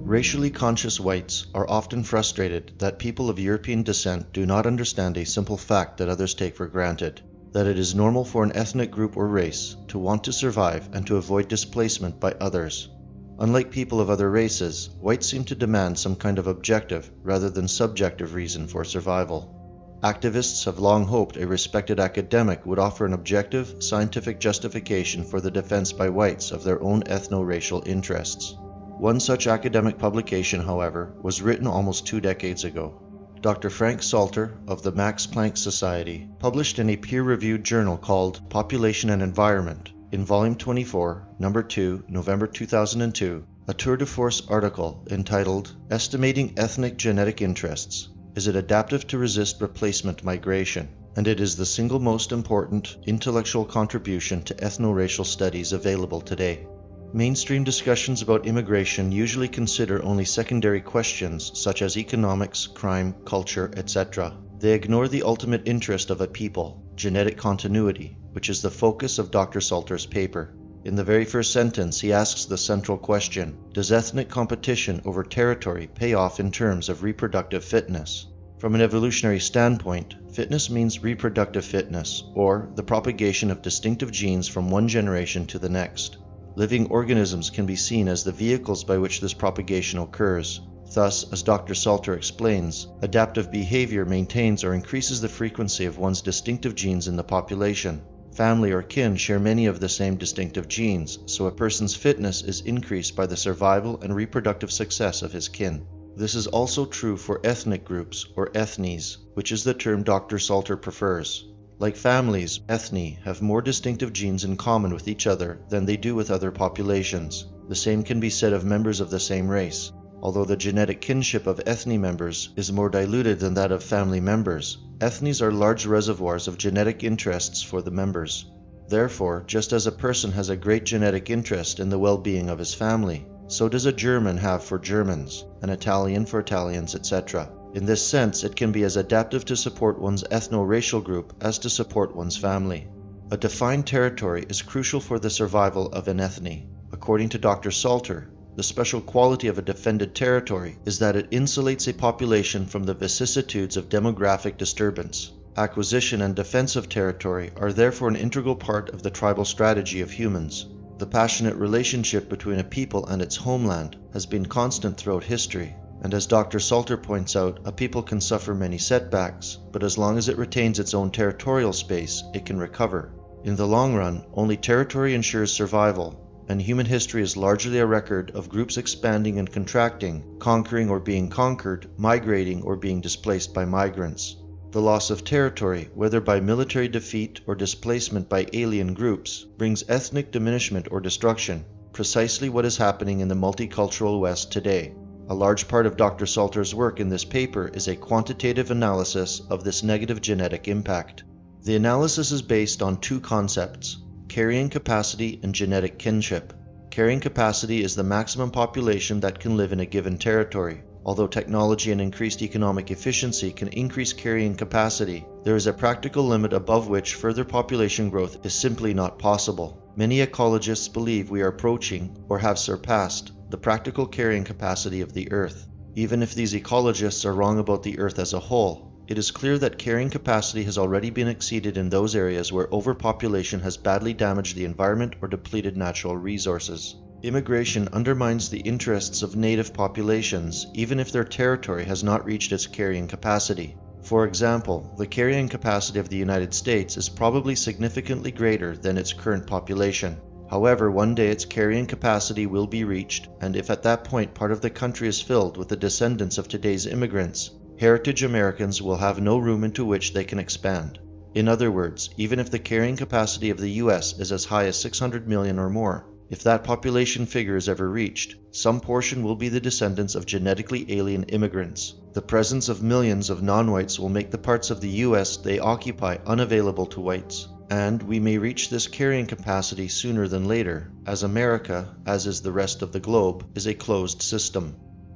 Racially conscious whites are often frustrated that people of European descent do not understand a simple fact that others take for granted, that it is normal for an ethnic group or race to want to survive and to avoid displacement by others. Unlike people of other races, whites seem to demand some kind of objective rather than subjective reason for survival. Activists have long hoped a respected academic would offer an objective, scientific justification for the defense by whites of their own ethno-racial interests. One such academic publication, however, was written almost 2 decades ago. Dr. Frank Salter of the Max Planck Society published in a peer-reviewed journal called Population and Environment, in Volume 24, Number 2, November 2002, a tour de force article entitled Estimating Ethnic Genetic Interests. Is it adaptive to resist replacement migration? And it is the single most important intellectual contribution to ethno-racial studies available today. Mainstream discussions about immigration usually consider only secondary questions such as economics, crime, culture, etc. They ignore the ultimate interest of a people, genetic continuity, which is the focus of Dr. Salter's paper. In the very first sentence, he asks the central question: does ethnic competition over territory pay off in terms of reproductive fitness? From an evolutionary standpoint, fitness means reproductive fitness, or the propagation of distinctive genes from one generation to the next. Living organisms can be seen as the vehicles by which this propagation occurs. Thus, as Dr. Salter explains, adaptive behavior maintains or increases the frequency of one's distinctive genes in the population. Family or kin share many of the same distinctive genes, so a person's fitness is increased by the survival and reproductive success of his kin. This is also true for ethnic groups, or ethnies, which is the term Dr. Salter prefers. Like families, ethni have more distinctive genes in common with each other than they do with other populations. The same can be said of members of the same race. Although the genetic kinship of ethni members is more diluted than that of family members, ethnies are large reservoirs of genetic interests for the members. Therefore, just as a person has a great genetic interest in the well-being of his family, so does a German have for Germans, an Italian for Italians, etc. In this sense, it can be as adaptive to support one's ethno-racial group as to support one's family. A defined territory is crucial for the survival of an ethny. According to Dr. Salter, the special quality of a defended territory is that it insulates a population from the vicissitudes of demographic disturbance. Acquisition and defense of territory are therefore an integral part of the tribal strategy of humans. The passionate relationship between a people and its homeland has been constant throughout history. And as Dr. Salter points out, a people can suffer many setbacks, but as long as it retains its own territorial space, it can recover. In the long run, only territory ensures survival, and human history is largely a record of groups expanding and contracting, conquering or being conquered, migrating or being displaced by migrants. The loss of territory, whether by military defeat or displacement by alien groups, brings ethnic diminishment or destruction, precisely what is happening in the multicultural West today. A large part of Dr. Salter's work in this paper is a quantitative analysis of this negative genetic impact. The analysis is based on 2 concepts: carrying capacity and genetic kinship. Carrying capacity is the maximum population that can live in a given territory. Although technology and increased economic efficiency can increase carrying capacity, there is a practical limit above which further population growth is simply not possible. Many ecologists believe we are approaching, or have surpassed, the practical carrying capacity of the Earth. Even if these ecologists are wrong about the Earth as a whole, it is clear that carrying capacity has already been exceeded in those areas where overpopulation has badly damaged the environment or depleted natural resources. Immigration undermines the interests of native populations, even if their territory has not reached its carrying capacity. For example, the carrying capacity of the United States is probably significantly greater than its current population. However, one day its carrying capacity will be reached, and if at that point part of the country is filled with the descendants of today's immigrants, heritage Americans will have no room into which they can expand. In other words, even if the carrying capacity of the US is as high as 600 million or more, if that population figure is ever reached, some portion will be the descendants of genetically alien immigrants. The presence of millions of non-whites will make the parts of the US they occupy unavailable to whites. And we may reach this carrying capacity sooner than later, as America, as is the rest of the globe, is a closed system.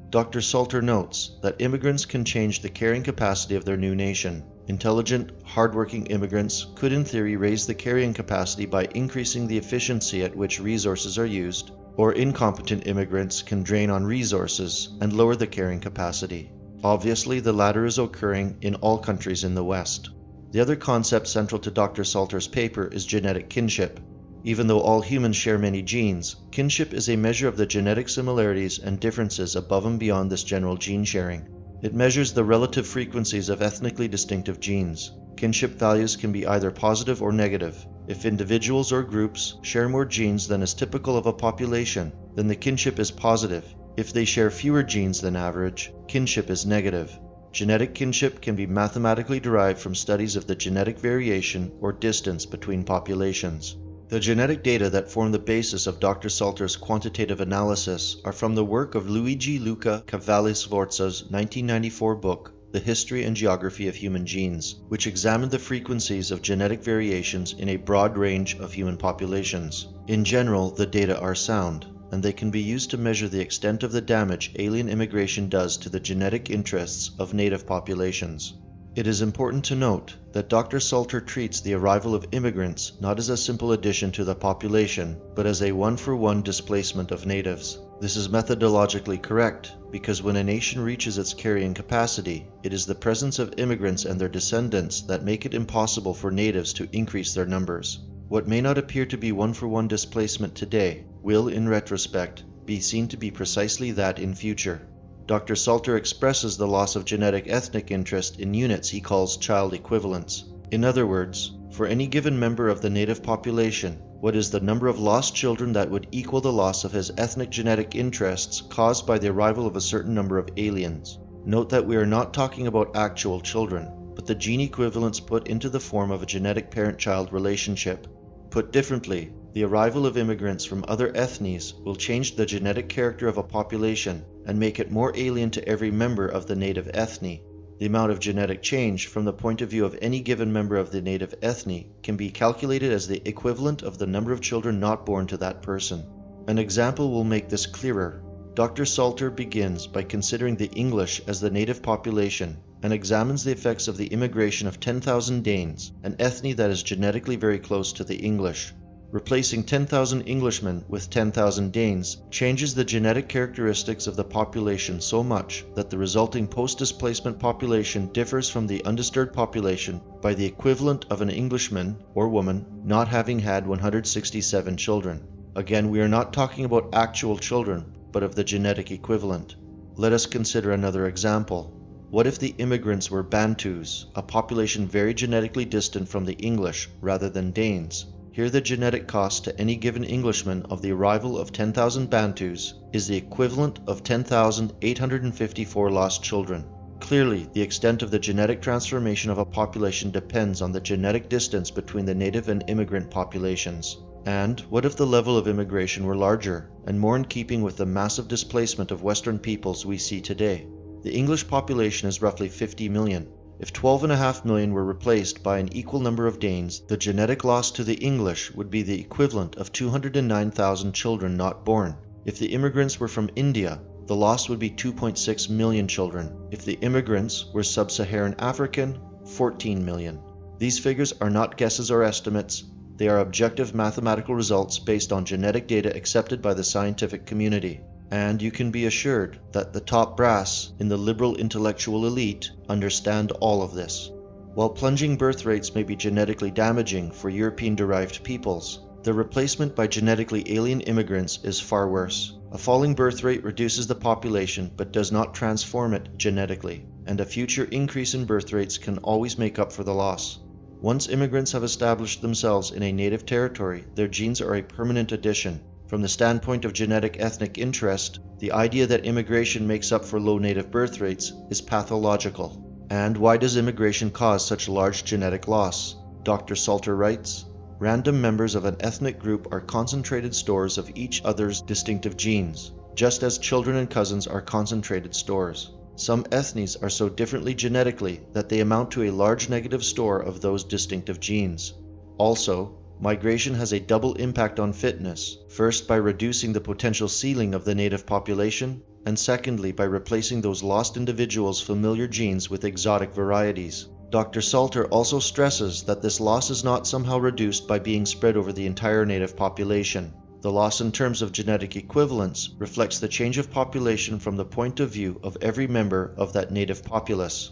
Dr. Salter notes that immigrants can change the carrying capacity of their new nation. Intelligent, hardworking immigrants could in theory raise the carrying capacity by increasing the efficiency at which resources are used, or incompetent immigrants can drain on resources and lower the carrying capacity. Obviously, the latter is occurring in all countries in the West. The other concept central to Dr. Salter's paper is genetic kinship. Even though all humans share many genes, kinship is a measure of the genetic similarities and differences above and beyond this general gene sharing. It measures the relative frequencies of ethnically distinctive genes. Kinship values can be either positive or negative. If individuals or groups share more genes than is typical of a population, then the kinship is positive. If they share fewer genes than average, kinship is negative. Genetic kinship can be mathematically derived from studies of the genetic variation or distance between populations. The genetic data that form the basis of Dr. Salter's quantitative analysis are from the work of Luigi Luca Cavalli-Sforza's 1994 book, The History and Geography of Human Genes, which examined the frequencies of genetic variations in a broad range of human populations. In general, the data are sound, and they can be used to measure the extent of the damage alien immigration does to the genetic interests of native populations. It is important to note that Dr. Salter treats the arrival of immigrants not as a simple addition to the population, but as a one-for-one displacement of natives. This is methodologically correct because when a nation reaches its carrying capacity, it is the presence of immigrants and their descendants that make it impossible for natives to increase their numbers. What may not appear to be one-for-one displacement today will, in retrospect, be seen to be precisely that in future. Dr. Salter expresses the loss of genetic ethnic interest in units he calls child equivalents. In other words, for any given member of the native population, what is the number of lost children that would equal the loss of his ethnic genetic interests caused by the arrival of a certain number of aliens? Note that we are not talking about actual children, but the gene equivalents put into the form of a genetic parent-child relationship. Put differently, the arrival of immigrants from other ethnies will change the genetic character of a population and make it more alien to every member of the native ethne. The amount of genetic change from the point of view of any given member of the native ethne can be calculated as the equivalent of the number of children not born to that person. An example will make this clearer. Dr. Salter begins by considering the English as the native population and examines the effects of the immigration of 10,000 Danes, an ethne that is genetically very close to the English. Replacing 10,000 Englishmen with 10,000 Danes changes the genetic characteristics of the population so much that the resulting post-displacement population differs from the undisturbed population by the equivalent of an Englishman or woman not having had 167 children. Again, we are not talking about actual children, but of the genetic equivalent. Let us consider another example. What if the immigrants were Bantus, a population very genetically distant from the English rather than Danes? Here the genetic cost to any given Englishman of the arrival of 10,000 Bantus is the equivalent of 10,854 lost children. Clearly, the extent of the genetic transformation of a population depends on the genetic distance between the native and immigrant populations. And what if the level of immigration were larger, and more in keeping with the massive displacement of Western peoples we see today? The English population is roughly 50 million. If 12.5 million were replaced by an equal number of Danes, the genetic loss to the English would be the equivalent of 209,000 children not born. If the immigrants were from India, the loss would be 2.6 million children. If the immigrants were sub-Saharan African, 14 million. These figures are not guesses or estimates. They are objective mathematical results based on genetic data accepted by the scientific community. And you can be assured that the top brass in the liberal intellectual elite understand all of this. While plunging birth rates may be genetically damaging for European-derived peoples, the replacement by genetically alien immigrants is far worse. A falling birth rate reduces the population but does not transform it genetically, and a future increase in birth rates can always make up for the loss. Once immigrants have established themselves in a native territory, their genes are a permanent addition. From the standpoint of genetic ethnic interest, the idea that immigration makes up for low native birth rates is pathological. And why does immigration cause such large genetic loss? Dr. Salter writes, "Random members of an ethnic group are concentrated stores of each other's distinctive genes, just as children and cousins are concentrated stores. Some ethnies are so differently genetically that they amount to a large negative store of those distinctive genes. Also, migration has a double impact on fitness, first by reducing the potential ceiling of the native population, and secondly by replacing those lost individuals' familiar genes with exotic varieties." Dr. Salter also stresses that this loss is not somehow reduced by being spread over the entire native population. The loss in terms of genetic equivalence reflects the change of population from the point of view of every member of that native populace.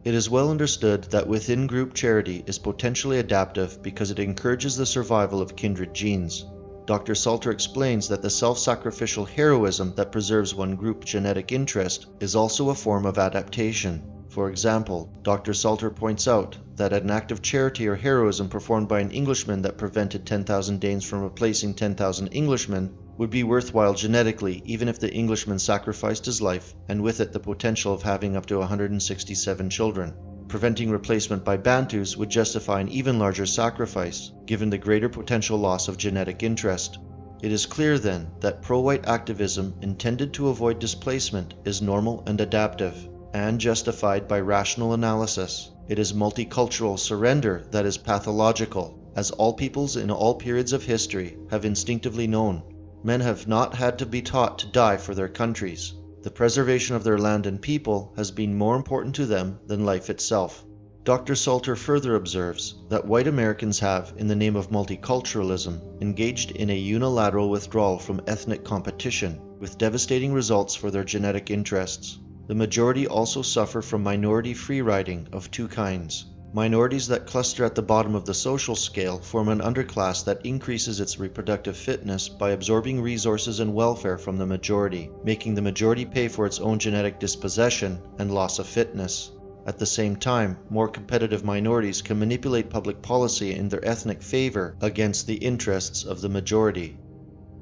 It is well understood that within-group charity is potentially adaptive because it encourages the survival of kindred genes. Dr. Salter explains that the self-sacrificial heroism that preserves one group genetic interest is also a form of adaptation. For example, Dr. Salter points out that an act of charity or heroism performed by an Englishman that prevented 10,000 Danes from replacing 10,000 Englishmen would be worthwhile genetically even if the Englishman sacrificed his life and with it the potential of having up to 167 children. Preventing replacement by Bantus would justify an even larger sacrifice, given the greater potential loss of genetic interest. It is clear then that pro-white activism intended to avoid displacement is normal and adaptive, and justified by rational analysis. It is multicultural surrender that is pathological, as all peoples in all periods of history have instinctively known. Men have not had to be taught to die for their countries. The preservation of their land and people has been more important to them than life itself. Dr. Salter further observes that white Americans have, in the name of multiculturalism, engaged in a unilateral withdrawal from ethnic competition, with devastating results for their genetic interests. The majority also suffer from minority free-riding of two kinds. Minorities that cluster at the bottom of the social scale form an underclass that increases its reproductive fitness by absorbing resources and welfare from the majority, making the majority pay for its own genetic dispossession and loss of fitness. At the same time, more competitive minorities can manipulate public policy in their ethnic favor against the interests of the majority.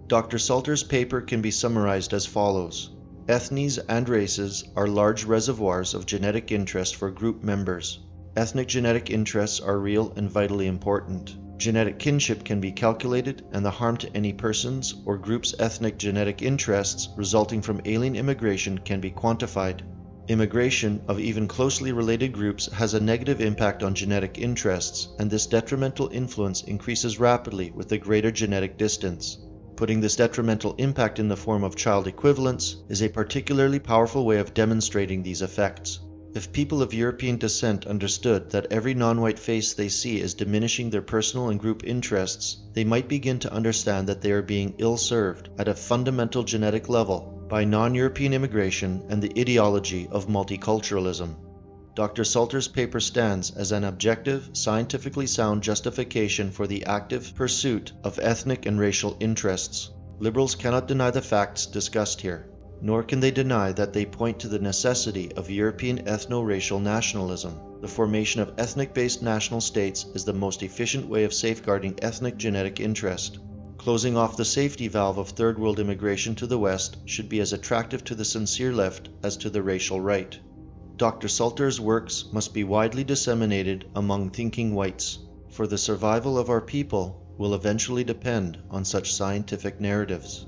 Dr. Salter's paper can be summarized as follows. Ethnies and races are large reservoirs of genetic interest for group members. Ethnic genetic interests are real and vitally important. Genetic kinship can be calculated, and the harm to any person's or group's ethnic genetic interests resulting from alien immigration can be quantified. Immigration of even closely related groups has a negative impact on genetic interests, and this detrimental influence increases rapidly with the greater genetic distance. Putting this detrimental impact in the form of child equivalence is a particularly powerful way of demonstrating these effects. If people of European descent understood that every non-white face they see is diminishing their personal and group interests, they might begin to understand that they are being ill-served at a fundamental genetic level by non-European immigration and the ideology of multiculturalism. Dr. Salter's paper stands as an objective, scientifically sound justification for the active pursuit of ethnic and racial interests. Liberals cannot deny the facts discussed here, nor can they deny that they point to the necessity of European ethno-racial nationalism. The formation of ethnic-based national states is the most efficient way of safeguarding ethnic genetic interest. Closing off the safety valve of third world immigration to the West should be as attractive to the sincere left as to the racial right. Dr. Salter's works must be widely disseminated among thinking whites, for the survival of our people will eventually depend on such scientific narratives.